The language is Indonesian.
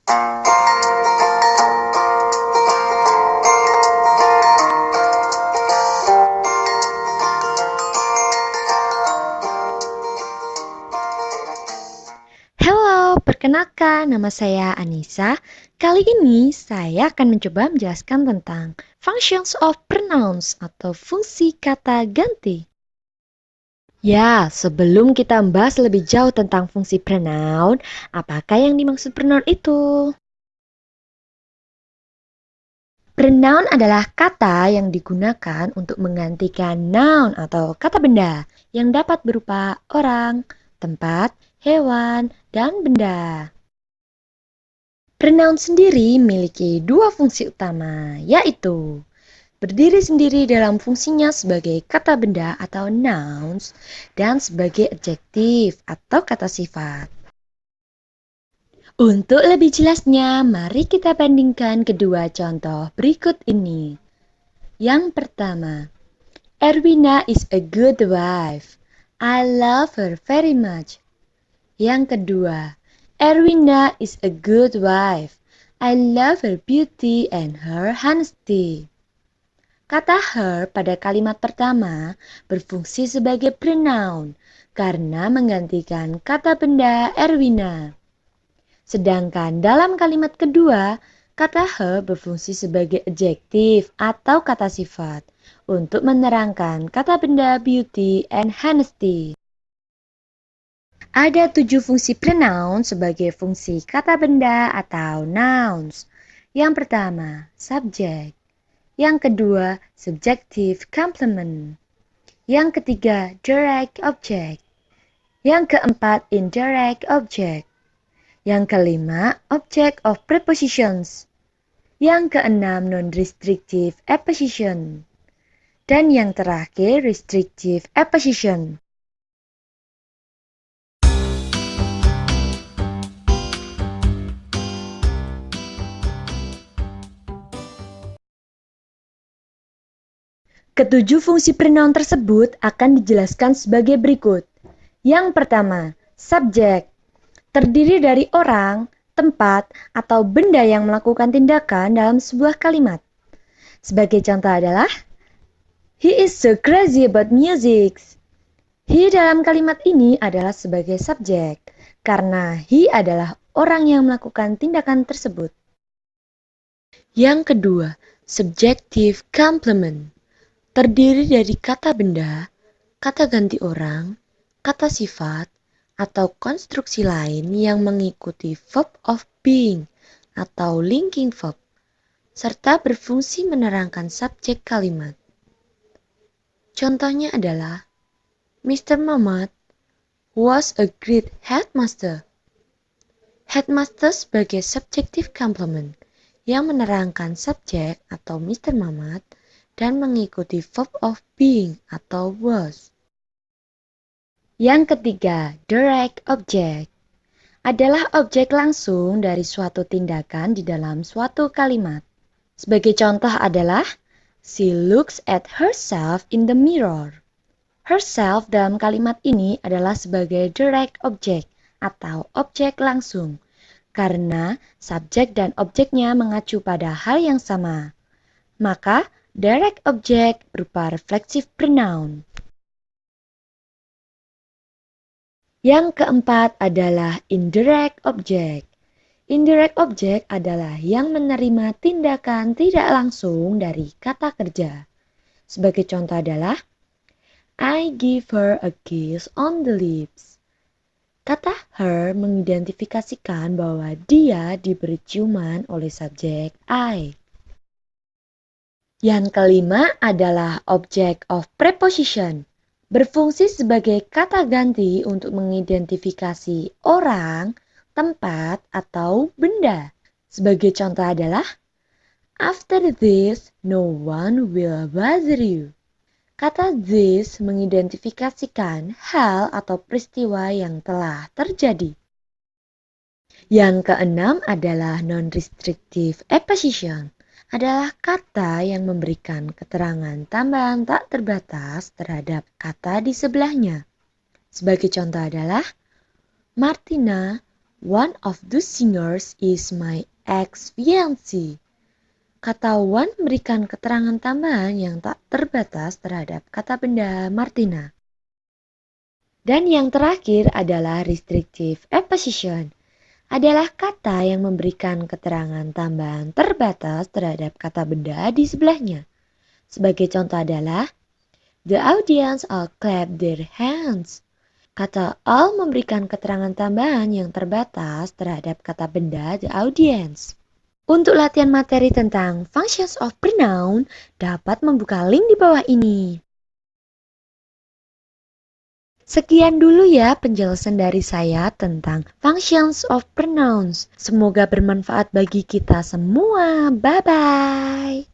Halo, perkenalkan nama saya Anissa. Kali ini saya akan mencoba menjelaskan tentang functions of pronouns atau fungsi kata ganti. Ya, sebelum kita membahas lebih jauh tentang fungsi pronoun, apakah yang dimaksud pronoun itu? Pronoun adalah kata yang digunakan untuk menggantikan noun atau kata benda yang dapat berupa orang, tempat, hewan, dan benda. Pronoun sendiri memiliki dua fungsi utama, yaitu berdiri sendiri dalam fungsinya sebagai kata benda atau nouns dan sebagai adjektif atau kata sifat. Untuk lebih jelasnya, mari kita bandingkan kedua contoh berikut ini. Yang pertama, Erwina is a good wife. I love her very much. Yang kedua, Erwina is a good wife. I love her beauty and her honesty. Kata her pada kalimat pertama berfungsi sebagai pronoun karena menggantikan kata benda Erwina. Sedangkan dalam kalimat kedua, kata her berfungsi sebagai adjektif atau kata sifat untuk menerangkan kata benda beauty and honesty. Ada 7 fungsi pronoun sebagai fungsi kata benda atau nouns. Yang pertama, subject. Yang kedua, subjective complement. Yang ketiga, direct object. Yang keempat, indirect object. Yang kelima, object of prepositions. Yang keenam, non-restrictive apposition. Dan yang terakhir, restrictive apposition. Ketujuh fungsi pronoun tersebut akan dijelaskan sebagai berikut. Yang pertama, subjek. Terdiri dari orang, tempat, atau benda yang melakukan tindakan dalam sebuah kalimat. Sebagai contoh adalah, he is so crazy about music. He dalam kalimat ini adalah sebagai subjek, karena he adalah orang yang melakukan tindakan tersebut. Yang kedua, subjective complement. Terdiri dari kata benda, kata ganti orang, kata sifat, atau konstruksi lain yang mengikuti verb of being atau linking verb, serta berfungsi menerangkan subjek kalimat. Contohnya adalah, Mr. Mamat was a great headmaster. Headmaster sebagai subjective complement yang menerangkan subjek atau Mr. Mamat dan mengikuti verb of being atau was. Yang ketiga, direct object adalah objek langsung dari suatu tindakan di dalam suatu kalimat. Sebagai contoh adalah, she looks at herself in the mirror. Herself dalam kalimat ini adalah sebagai direct object atau objek langsung, karena subjek dan objeknya mengacu pada hal yang sama. Maka, direct object berupa reflexive pronoun. Yang keempat adalah indirect object. Indirect object adalah yang menerima tindakan tidak langsung dari kata kerja. Sebagai contoh adalah, I give her a kiss on the lips. Kata her mengidentifikasikan bahwa dia diberi ciuman oleh subjek I. Yang kelima adalah object of preposition. Berfungsi sebagai kata ganti untuk mengidentifikasi orang, tempat, atau benda. Sebagai contoh adalah, after this, no one will bother you. Kata this mengidentifikasikan hal atau peristiwa yang telah terjadi. Yang keenam adalah non-restrictive apposition. Adalah kata yang memberikan keterangan tambahan tak terbatas terhadap kata di sebelahnya. Sebagai contoh adalah, Martina One of those singers is my ex-fiancé. Kata one memberikan keterangan tambahan yang tak terbatas terhadap kata benda Martina. Dan yang terakhir adalah restrictive apposition. Adalah kata yang memberikan keterangan tambahan terbatas terhadap kata benda di sebelahnya. Sebagai contoh adalah the audience all clap their hands. Kata all memberikan keterangan tambahan yang terbatas terhadap kata benda the audience. Untuk latihan materi tentang functions of pronoun, dapat membuka link di bawah ini. Sekian dulu ya penjelasan dari saya tentang functions of pronouns. Semoga bermanfaat bagi kita semua. Bye-bye.